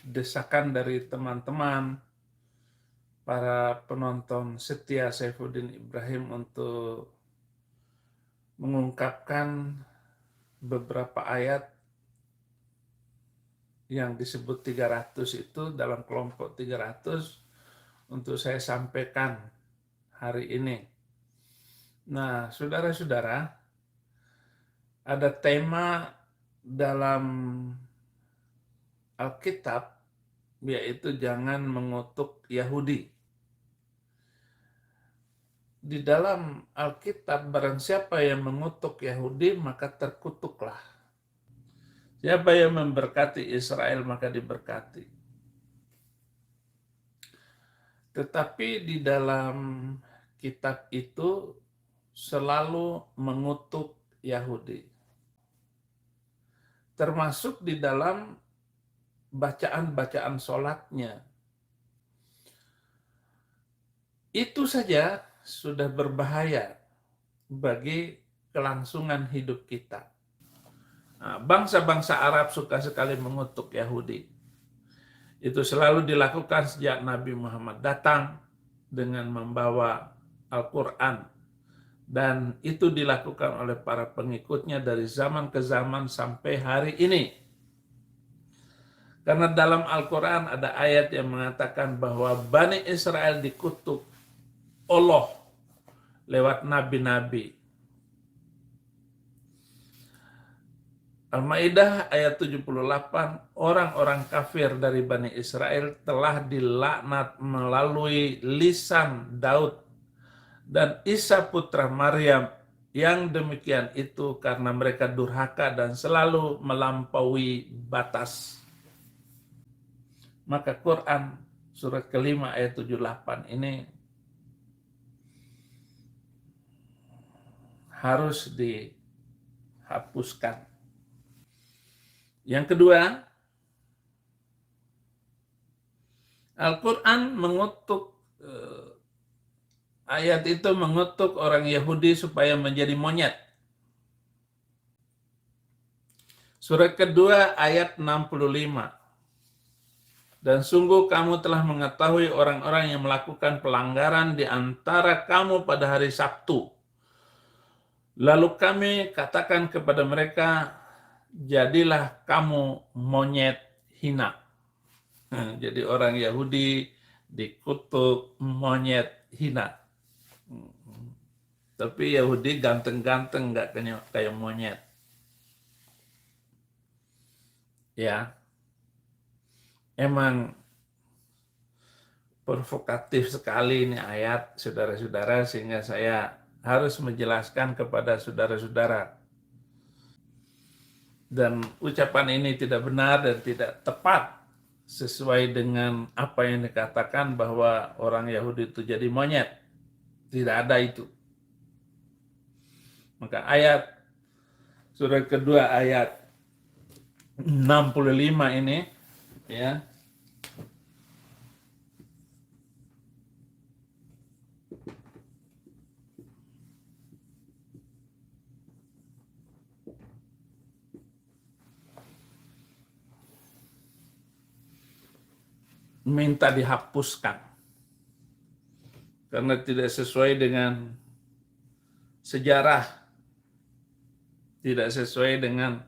desakan dari teman-teman, para penonton setia Saifuddin Ibrahim untuk mengungkapkan beberapa ayat yang disebut 300 itu dalam kelompok 300 untuk saya sampaikan hari ini. Nah, saudara-saudara, ada tema dalam Alkitab, yaitu jangan mengutuk Yahudi. Di dalam Alkitab, barang siapa yang mengutuk Yahudi, maka terkutuklah. Siapa yang memberkati Israel, maka diberkati. Tetapi di dalam kitab itu selalu mengutuk Yahudi. Termasuk di dalam bacaan-bacaan sholatnya. Itu saja sudah berbahaya bagi kelangsungan hidup kita. Nah, bangsa-bangsa Arab suka sekali mengutuk Yahudi. Itu selalu dilakukan sejak Nabi Muhammad datang dengan membawa Al-Quran. Dan itu dilakukan oleh para pengikutnya dari zaman ke zaman sampai hari ini. Karena dalam Al-Quran ada ayat yang mengatakan bahwa Bani Israel dikutuk Allah lewat nabi-nabi. Al-Maidah ayat 78, orang-orang kafir dari Bani Israel telah dilaknat melalui lisan Daud dan Isa putra Maryam. Yang demikian itu karena mereka durhaka dan selalu melampaui batas. Maka Quran surat kelima ayat 78 ini harus dihapuskan. Yang kedua, Al-Quran mengutuk, ayat itu mengutuk orang Yahudi supaya menjadi monyet. Surat kedua ayat 65. Dan sungguh kamu telah mengetahui orang-orang yang melakukan pelanggaran di antara kamu pada hari Sabtu. Lalu kami katakan kepada mereka, jadilah kamu monyet hina. Jadi orang Yahudi dikutuk monyet hina. Tapi Yahudi ganteng-ganteng, nggak kayak monyet. Ya, emang provokatif sekali ini ayat, saudara-saudara, sehingga saya harus menjelaskan kepada saudara-saudara. Dan ucapan ini tidak benar dan tidak tepat sesuai dengan apa yang dikatakan bahwa orang Yahudi itu jadi monyet. Tidak ada itu. Maka ayat surat kedua ayat 65 ini ya, minta dihapuskan karena tidak sesuai dengan sejarah, tidak sesuai dengan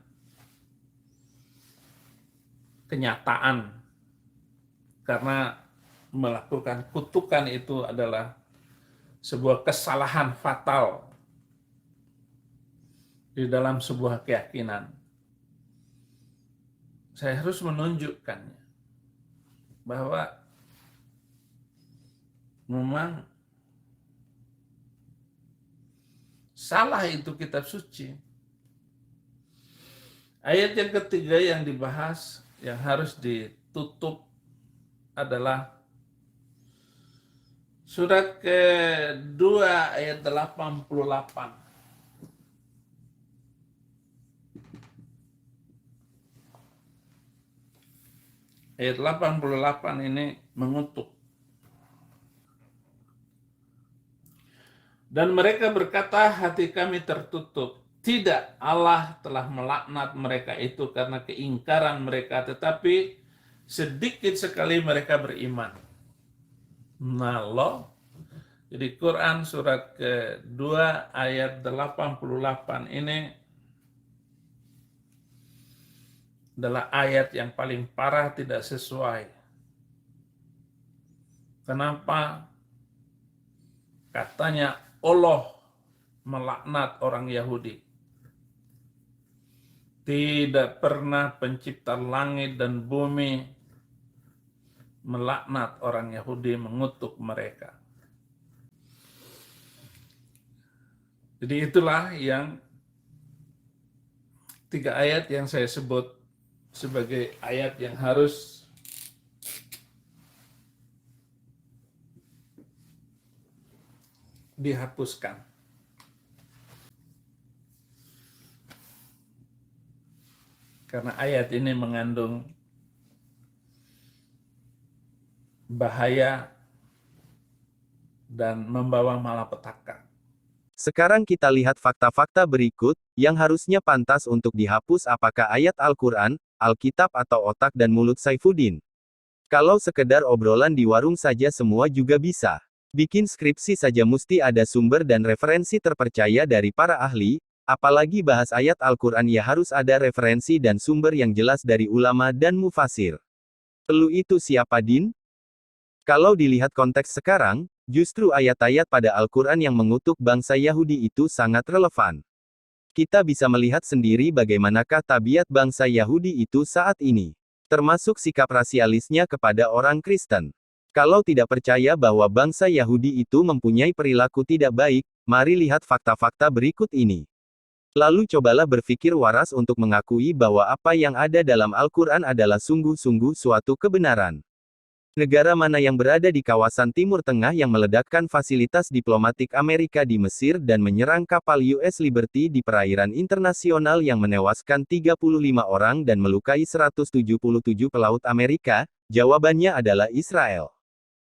kenyataan, karena melakukan kutukan itu adalah sebuah kesalahan fatal di dalam sebuah keyakinan. Saya harus menunjukkannya bahwa memang salah itu kitab suci. Ayat yang ketiga yang dibahas, yang harus ditutup adalah surat kedua ayat 88. Ayat 88 ini mengutuk. Dan mereka berkata, hati kami tertutup. Tidak, Allah telah melaknat mereka itu karena keingkaran mereka, tetapi sedikit sekali mereka beriman. Nah, jadi Quran surat kedua ayat 88 ini adalah ayat yang paling parah tidak sesuai. Kenapa? Katanya Allah melaknat orang Yahudi. Tidak pernah pencipta langit dan bumi melaknat orang Yahudi, mengutuk mereka. Jadi itulah yang 3 ayat yang saya sebut sebagai ayat yang harus dihapuskan. Karena ayat ini mengandung bahaya dan membawa malapetaka. Sekarang kita lihat fakta-fakta berikut, yang harusnya pantas untuk dihapus. Apakah ayat Al-Quran, Alkitab atau otak dan mulut Saifuddin? Kalau sekedar obrolan di warung saja semua juga bisa. Bikin skripsi saja mesti ada sumber dan referensi terpercaya dari para ahli, apalagi bahas ayat Al-Quran ya harus ada referensi dan sumber yang jelas dari ulama dan mufasir. Lu itu siapa, Din? Kalau dilihat konteks sekarang, justru ayat-ayat pada Al-Quran yang mengutuk bangsa Yahudi itu sangat relevan. Kita bisa melihat sendiri bagaimanakah tabiat bangsa Yahudi itu saat ini. Termasuk sikap rasialisnya kepada orang Kristen. Kalau tidak percaya bahwa bangsa Yahudi itu mempunyai perilaku tidak baik, mari lihat fakta-fakta berikut ini. Lalu cobalah berpikir waras untuk mengakui bahwa apa yang ada dalam Al-Quran adalah sungguh-sungguh suatu kebenaran. Negara mana yang berada di kawasan Timur Tengah yang meledakkan fasilitas diplomatik Amerika di Mesir dan menyerang kapal US Liberty di perairan internasional yang menewaskan 35 orang dan melukai 177 pelaut Amerika? Jawabannya adalah Israel.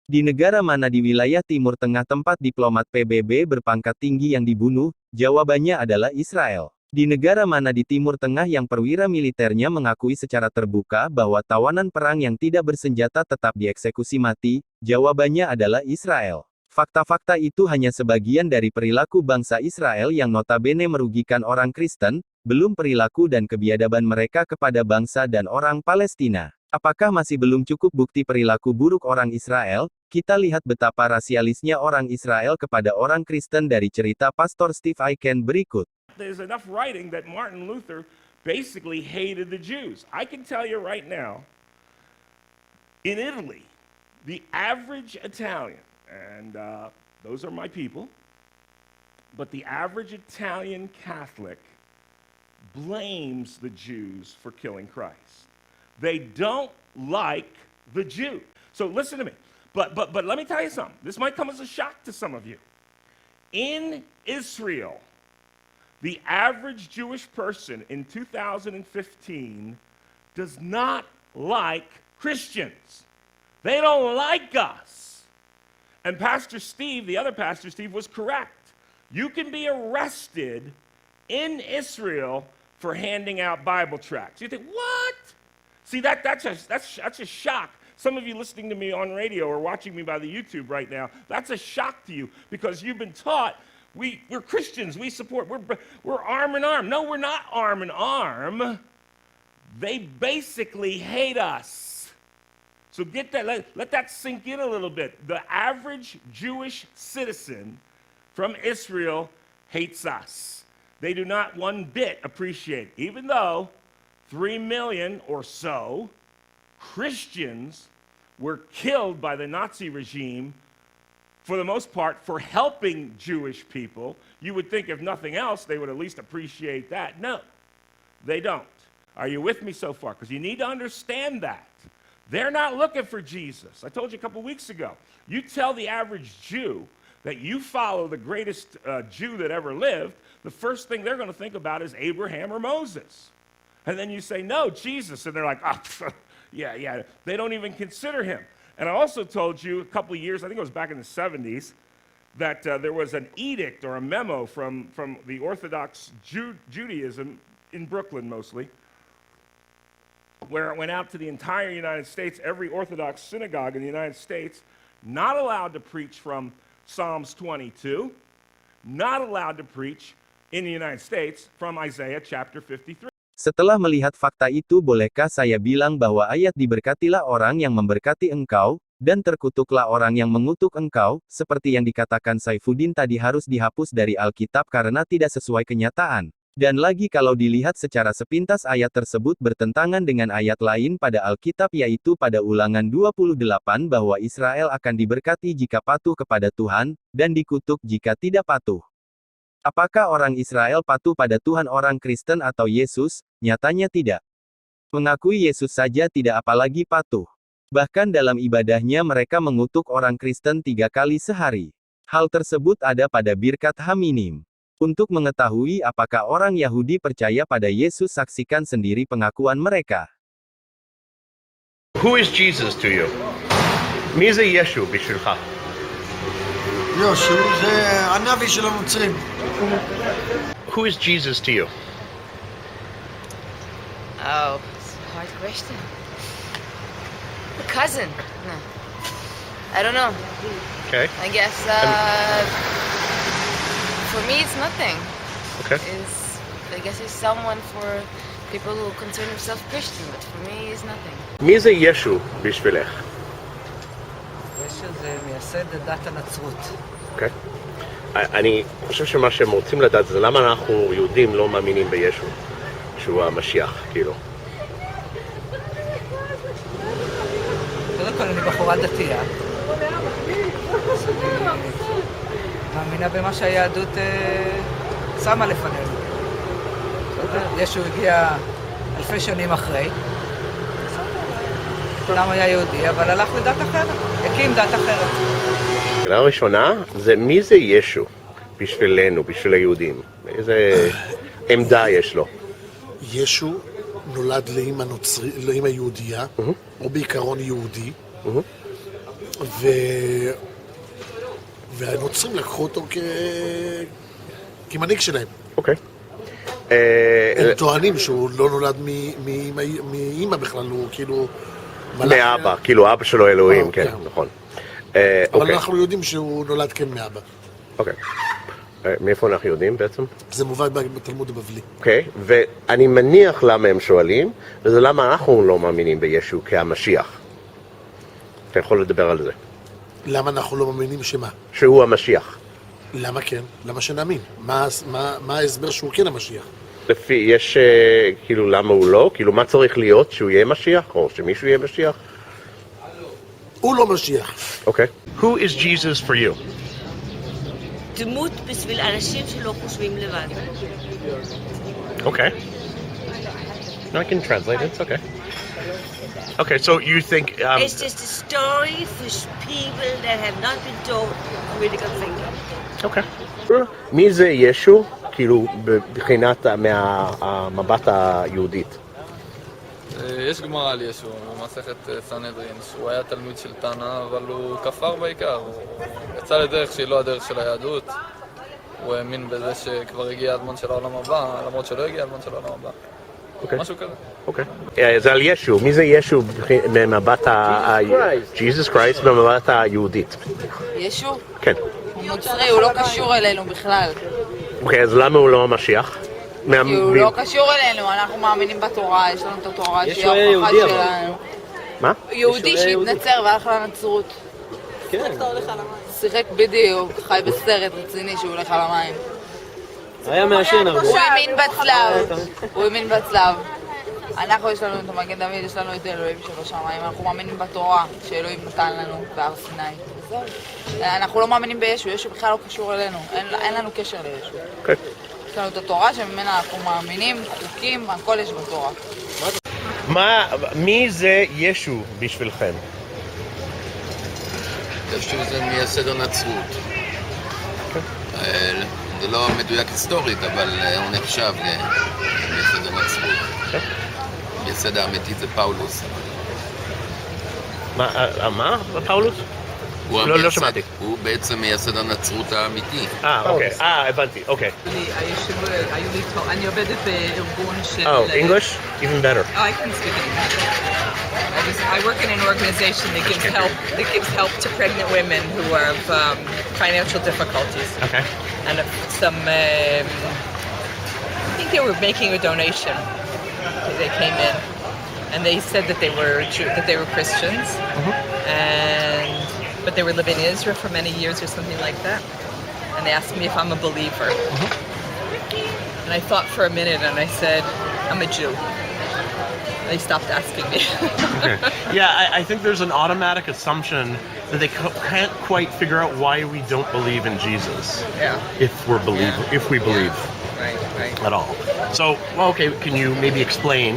Di negara mana di wilayah Timur Tengah tempat diplomat PBB berpangkat tinggi yang dibunuh? Jawabannya adalah Israel. Di negara mana di Timur Tengah yang perwira militernya mengakui secara terbuka bahwa tawanan perang yang tidak bersenjata tetap dieksekusi mati? Jawabannya adalah Israel. Fakta-fakta itu hanya sebagian dari perilaku bangsa Israel yang notabene merugikan orang Kristen, belum perilaku dan kebiadaban mereka kepada bangsa dan orang Palestina. Apakah masih belum cukup bukti perilaku buruk orang Israel? Kita lihat betapa rasialisnya orang Israel kepada orang Kristen dari cerita Pastor Steve Aiken berikut. There's enough writing that Martin Luther basically hated the Jews. I can tell you right now, in Italy, the average Italian, and those are my people, but the average Italian Catholic blames the Jews for killing Christ. They don't like the Jew. So listen to me. But let me tell you something. This might come as a shock to some of you. In Israel, the average Jewish person in 2015 does not like Christians. They don't like us. And Pastor Steve, the other Pastor Steve, was correct. You can be arrested in Israel for handing out Bible tracts. You think, what? See, that's a shock. Some of you listening to me on radio or watching me by the YouTube right now, that's a shock to you because you've been taught we're Christians, we support, we're arm in arm. No, we're not arm in arm. They basically hate us. So get that, let that sink in a little bit. The average Jewish citizen from Israel hates us. They do not one bit appreciate, even though 3 million or so Christians were killed by the Nazi regime, for the most part, for helping Jewish people. You would think, if nothing else, they would at least appreciate that. No, they don't. Are you with me so far? Because you need to understand that. They're not looking for Jesus. I told you a couple weeks ago. You tell the average Jew that you follow the greatest Jew that ever lived, the first thing they're going to think about is Abraham or Moses. And then you say, no, Jesus. And they're like, oh, yeah. They don't even consider him. And I also told you a couple of years, I think it was back in the 70s, that there was an edict or a memo from the Orthodox Judaism in Brooklyn mostly, where it went out to the entire United States, every Orthodox synagogue in the United States, not allowed to preach from Psalms 22, not allowed to preach in the United States from Isaiah chapter 53. Setelah melihat fakta itu, bolehkah saya bilang bahwa ayat diberkatilah orang yang memberkati engkau, dan terkutuklah orang yang mengutuk engkau, seperti yang dikatakan Saifuddin tadi harus dihapus dari Alkitab karena tidak sesuai kenyataan. Dan lagi kalau dilihat secara sepintas ayat tersebut bertentangan dengan ayat lain pada Alkitab yaitu pada Ulangan 28 bahwa Israel akan diberkati jika patuh kepada Tuhan, dan dikutuk jika tidak patuh. Apakah orang Israel patuh pada Tuhan orang Kristen atau Yesus? Nyatanya tidak. Mengakui Yesus saja tidak apalagi patuh. Bahkan dalam ibadahnya mereka mengutuk orang Kristen 3 kali sehari. Hal tersebut ada pada Birkat Haminim. Untuk mengetahui apakah orang Yahudi percaya pada Yesus, saksikan sendiri pengakuan mereka. Who is Jesus to you? מי זה ישו בשבילך? יהושע זה הנביא של הנוצרים. Who is Jesus to you? Oh, it's a hard question. A cousin? No. I don't know. Okay. I guess, for me it's nothing. Okay. I guess he's someone for people who consider themselves Christian, but for me it's nothing. מי זה ישו בשבילך? ישו זה מייסד דת הנצרות. אוקיי. אני חושב שמה שהם רוצים לדעת זה למה אנחנו יהודים לא מאמינים בישו, שהוא המשיח, כאילו. קודם כל אני בחורה דתייה. אז אני מאמינה במה שהיהדות שמה לפנינו. ישו הגיע אלפי שנים אחרי. כולם היה יהודי, אבל הלך לדת אחרת. הקים דת אחרת. השאלה הראשונה זה מי זה ישו בשבילנו, בשביל היהודים? איזה עמדה יש לו? ישו נולד לאמא יהודייה, או בעיקרון יהודי, והנוצרים לקחו אותו כמנהיג שלהם. אוקיי. הם טוענים שהוא לא נולד מאמא בכלל, הוא כאילו... מאבא, כאילו אבא שלו אלוהים, כן, נכון. אבל אנחנו יודעים שהוא נולד כן מאבא. אוקיי. מאיפה אנחנו יודעים בעצם? זה מובא בתלמוד הבבלי. אוקיי, ואני מניח למה הם שואלים, וזה למה אנחנו לא מאמינים בישו כהמשיח. אתה יכול לדבר על זה. למה אנחנו לא מאמינים שמה? שהוא המשיח. למה כן? למה שנאמין? מה ההסבר שהוא כן המשיח? לפי, יש כאילו למה הוא לא? כאילו מה צריך להיות? שהוא יהיה משיח? או שמישהו יהיה משיח? הוא לא משיח. אוקיי. Who is Jesus for you? דמות בשביל אנשים שלא חושבים לבד. Okay. No, I can translate it. It's okay. Okay, so you think... It's just a story for people that have not been told critical thinking. Okay. מי זה ישו? כאילו, מבחינת מהמבט היהודית. יש גמרא על ישו, במסכת סנהדרין, שהוא היה תלמיד של תנא, אבל הוא כפר בעיקר. הוא יצא לדרך שהיא לא הדרך של היהדות. הוא האמין בזה שכבר הגיע הזמן של העולם הבא, למרות שלא הגיע הזמן של העולם הבא. משהו כזה. אוקיי. זה על ישו. מי זה ישו במבט ג'יזוס קרייסט במבט היהודית? ישו? כן. הוא נוצרי, הוא לא קשור אלינו בכלל. אוקיי, אז למה הוא לא המשיח? כי הוא לא קשור אלינו, אנחנו מאמינים בתורה, יש לנו את התורה שהיא ההוכחה שלנו. מה? יהודי שהתנצר והלך לנצרות. כן. שיחק בדיוק, חי בסרט רציני שהוא הולך על המים. היה מעשן הרבה. הוא האמין בצלב, הוא האמין בצלב. אנחנו יש לנו את המגן דוד, יש לנו את אלוהים שבשמיים, אנחנו מאמינים בתורה שאלוהים נתן לנו בהר סיני. וזהו. אנחנו לא מאמינים בישו, ישו בכלל לא קשור אלינו, אין לנו קשר לישו. יש לנו את התורה שממנה אנחנו מאמינים, חוקים, הכל יש בתורה. מי זה ישו בשבילכם? ישו זה מייסד הנצרות. זה לא מדויק היסטורית, אבל הוא נחשב למייסד הנצרות. מייסד האמיתי זה פאולוס. מה? פאולוס? הוא לא שמעתי. הוא בעצם מייסד הנצרות האמיתי. אוקיי. הבנתי, אוקיי. אני עובדת בארגון של... English? Even better. Oh, I can speak English. I work in an organization that gives help to pregnant women who are of financial difficulties. Okay. And some, I think they were making a donation. They came in, and they said that they were Christians, but they were living in Israel for many years or something like that. And they asked me if I'm a believer. And I thought for a minute, and I said, I'm a Jew. They stopped asking me. Okay. Yeah, I think there's an automatic assumption that they can't quite figure out why we don't believe in Jesus. Yeah. If we believe Right. at all. So, well, okay, can you maybe explain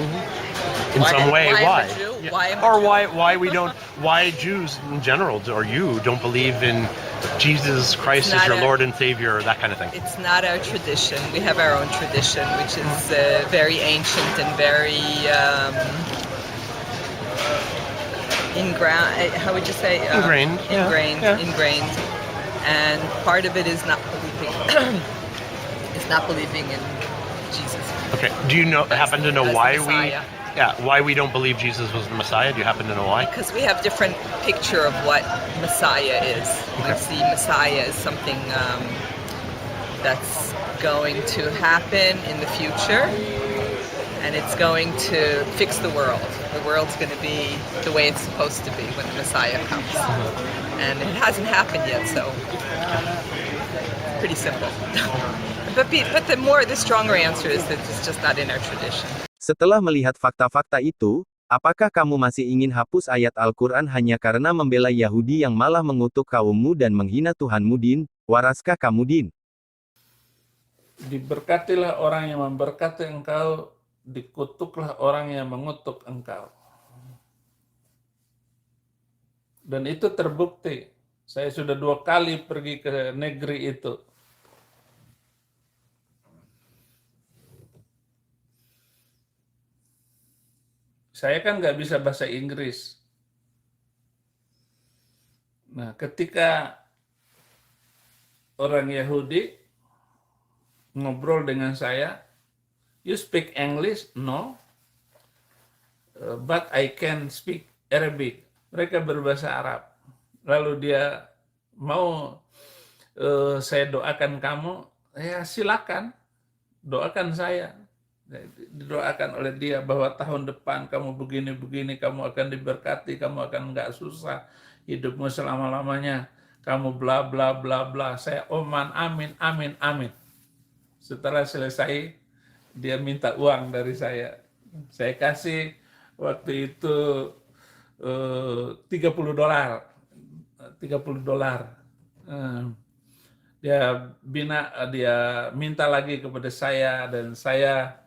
in some way why why? I'm a Jew? Yeah. Why I'm a Or Jew? why Jews in general, or you, don't believe in Jesus Christ as your Lord and Savior, or that kind of thing? It's not our tradition. We have our own tradition, which is very ancient and very how would you say? Ingrained. Ingrained. And part of it is not believing in Jesus. Okay. Do you happen to know As the why Messiah. why we don't believe Jesus was the Messiah? Do you happen to know why? Because we have different picture of what Messiah is. We see Messiah as something that's going to happen in the future, and it's going to fix the world. The world's going to be the way it's supposed to be when the Messiah comes. And it hasn't happened yet, so pretty simple. But the stronger answer is that it's just not in our tradition. Setelah melihat fakta-fakta itu, apakah kamu masih ingin hapus ayat Al-Quran hanya karena membela Yahudi yang malah mengutuk kaummu dan menghina Tuhanmu, Din? Waraskah kamu, Din? Diberkatilah orang yang memberkati engkau, dikutuklah orang yang mengutuk engkau. Dan itu terbukti. Saya sudah 2 kali pergi ke negeri itu. Saya kan nggak bisa bahasa Inggris. Nah, ketika orang Yahudi ngobrol dengan saya, "You speak English?" "No. But I can speak Arabic." Mereka berbahasa Arab. Lalu dia mau saya doakan kamu, ya silakan, doakan saya. Didoakan oleh dia bahwa tahun depan kamu begini-begini, kamu akan diberkati, kamu akan nggak susah hidupmu selama-lamanya, kamu bla bla bla bla. Saya oman, amin, amin, amin. Setelah selesai, dia minta uang dari saya. Saya kasih waktu itu $30. Dia minta lagi kepada saya, dan saya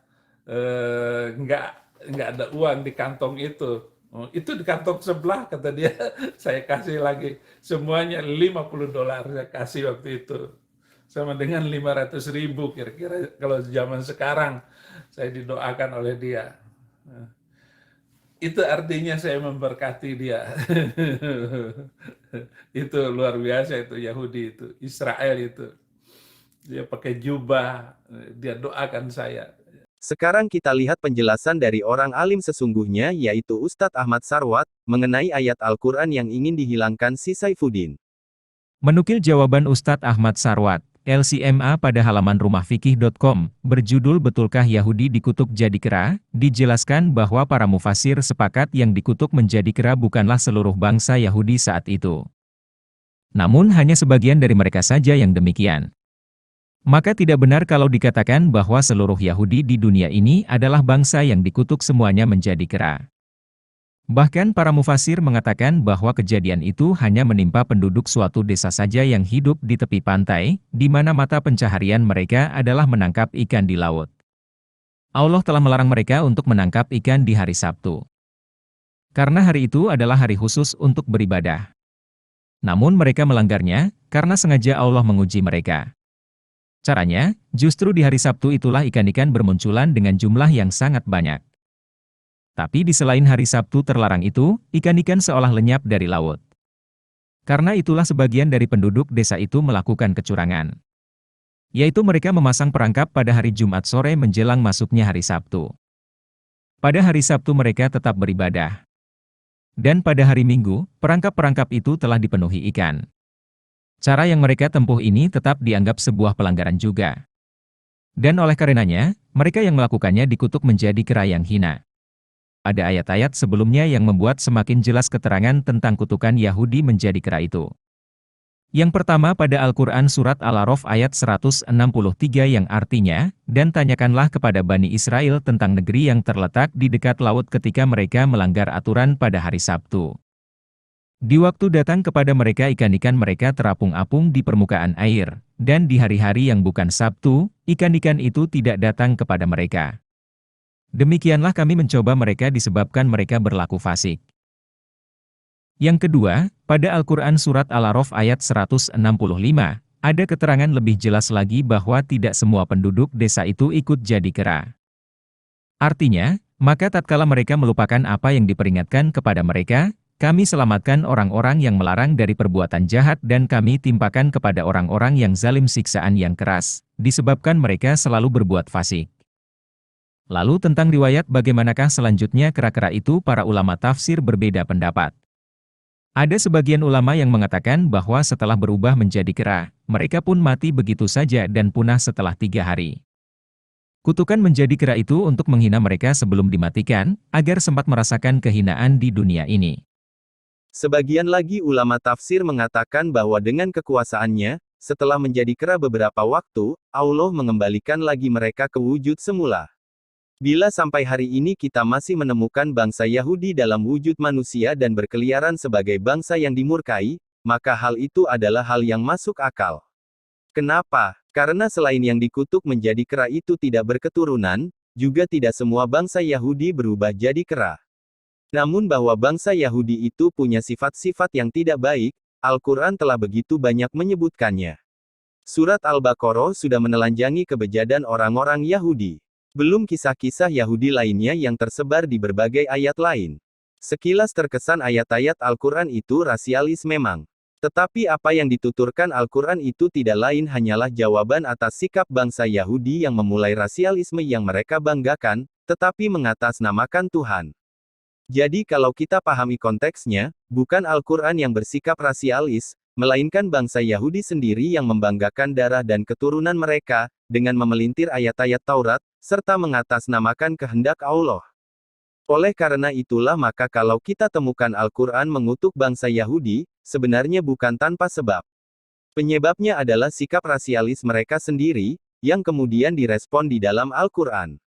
nggak ada uang di kantong itu. Itu di kantong sebelah, kata dia. Saya kasih lagi semuanya $50 saya kasih waktu itu, sama dengan 500.000 kira-kira kalau zaman sekarang. Saya didoakan oleh dia. Itu artinya saya memberkati dia. Itu luar biasa, itu Yahudi, itu Israel itu. Dia pakai jubah, dia doakan saya. Sekarang kita lihat penjelasan dari orang alim sesungguhnya, yaitu Ustadz Ahmad Sarwat, mengenai ayat Al-Quran yang ingin dihilangkan si Saifuddin. Menukil jawaban Ustadz Ahmad Sarwat, LCMA pada halaman rumahfikih.com, berjudul Betulkah Yahudi dikutuk jadi kera, dijelaskan bahwa para mufasir sepakat yang dikutuk menjadi kera bukanlah seluruh bangsa Yahudi saat itu. Namun hanya sebagian dari mereka saja yang demikian. Maka tidak benar kalau dikatakan bahwa seluruh Yahudi di dunia ini adalah bangsa yang dikutuk semuanya menjadi kera. Bahkan para mufasir mengatakan bahwa kejadian itu hanya menimpa penduduk suatu desa saja yang hidup di tepi pantai, di mana mata pencaharian mereka adalah menangkap ikan di laut. Allah telah melarang mereka untuk menangkap ikan di hari Sabtu. Karena hari itu adalah hari khusus untuk beribadah. Namun mereka melanggarnya, karena sengaja Allah menguji mereka. Caranya, justru di hari Sabtu itulah ikan-ikan bermunculan dengan jumlah yang sangat banyak. Tapi di selain hari Sabtu terlarang itu, ikan-ikan seolah lenyap dari laut. Karena itulah sebagian dari penduduk desa itu melakukan kecurangan. Yaitu mereka memasang perangkap pada hari Jumat sore menjelang masuknya hari Sabtu. Pada hari Sabtu mereka tetap beribadah. Dan pada hari Minggu, perangkap-perangkap itu telah dipenuhi ikan. Cara yang mereka tempuh ini tetap dianggap sebuah pelanggaran juga. Dan oleh karenanya, mereka yang melakukannya dikutuk menjadi kera yang hina. Ada ayat-ayat sebelumnya yang membuat semakin jelas keterangan tentang kutukan Yahudi menjadi kera itu. Yang pertama pada Al-Quran Surat Al-A'raf ayat 163 yang artinya, dan tanyakanlah kepada Bani Israel tentang negeri yang terletak di dekat laut ketika mereka melanggar aturan pada hari Sabtu. Di waktu datang kepada mereka ikan-ikan mereka terapung-apung di permukaan air, dan di hari-hari yang bukan Sabtu, ikan-ikan itu tidak datang kepada mereka. Demikianlah kami mencoba mereka disebabkan mereka berlaku fasik. Yang kedua, pada Al-Quran Surat Al-A'raf ayat 165, ada keterangan lebih jelas lagi bahwa tidak semua penduduk desa itu ikut jadi kera. Artinya, maka tatkala mereka melupakan apa yang diperingatkan kepada mereka, kami selamatkan orang-orang yang melarang dari perbuatan jahat dan kami timpakan kepada orang-orang yang zalim siksaan yang keras, disebabkan mereka selalu berbuat fasik. Lalu tentang riwayat bagaimanakah selanjutnya kera-kera itu para ulama tafsir berbeda pendapat. Ada sebagian ulama yang mengatakan bahwa setelah berubah menjadi kera, mereka pun mati begitu saja dan punah setelah 3 hari. Kutukan menjadi kera itu untuk menghina mereka sebelum dimatikan, agar sempat merasakan kehinaan di dunia ini. Sebagian lagi ulama tafsir mengatakan bahwa dengan kekuasaannya, setelah menjadi kera beberapa waktu, Allah mengembalikan lagi mereka ke wujud semula. Bila sampai hari ini kita masih menemukan bangsa Yahudi dalam wujud manusia dan berkeliaran sebagai bangsa yang dimurkai, maka hal itu adalah hal yang masuk akal. Kenapa? Karena selain yang dikutuk menjadi kera itu tidak berketurunan, juga tidak semua bangsa Yahudi berubah jadi kera. Namun bahwa bangsa Yahudi itu punya sifat-sifat yang tidak baik, Al-Quran telah begitu banyak menyebutkannya. Surat Al-Baqarah sudah menelanjangi kebejadan orang-orang Yahudi. Belum kisah-kisah Yahudi lainnya yang tersebar di berbagai ayat lain. Sekilas terkesan ayat-ayat Al-Quran itu rasialis memang. Tetapi apa yang dituturkan Al-Quran itu tidak lain hanyalah jawaban atas sikap bangsa Yahudi yang memulai rasialisme yang mereka banggakan, tetapi mengatasnamakan Tuhan. Jadi kalau kita pahami konteksnya, bukan Al-Quran yang bersikap rasialis, melainkan bangsa Yahudi sendiri yang membanggakan darah dan keturunan mereka, dengan memelintir ayat-ayat Taurat, serta mengatasnamakan kehendak Allah. Oleh karena itulah maka kalau kita temukan Al-Quran mengutuk bangsa Yahudi, sebenarnya bukan tanpa sebab. Penyebabnya adalah sikap rasialis mereka sendiri, yang kemudian direspon di dalam Al-Quran.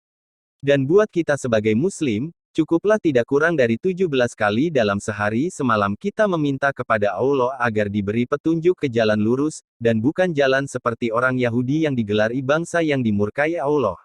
Dan buat kita sebagai Muslim, cukuplah tidak kurang dari 17 kali dalam sehari semalam kita meminta kepada Allah agar diberi petunjuk ke jalan lurus, dan bukan jalan seperti orang Yahudi yang digelari bangsa yang dimurkai Allah.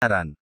kebenaran.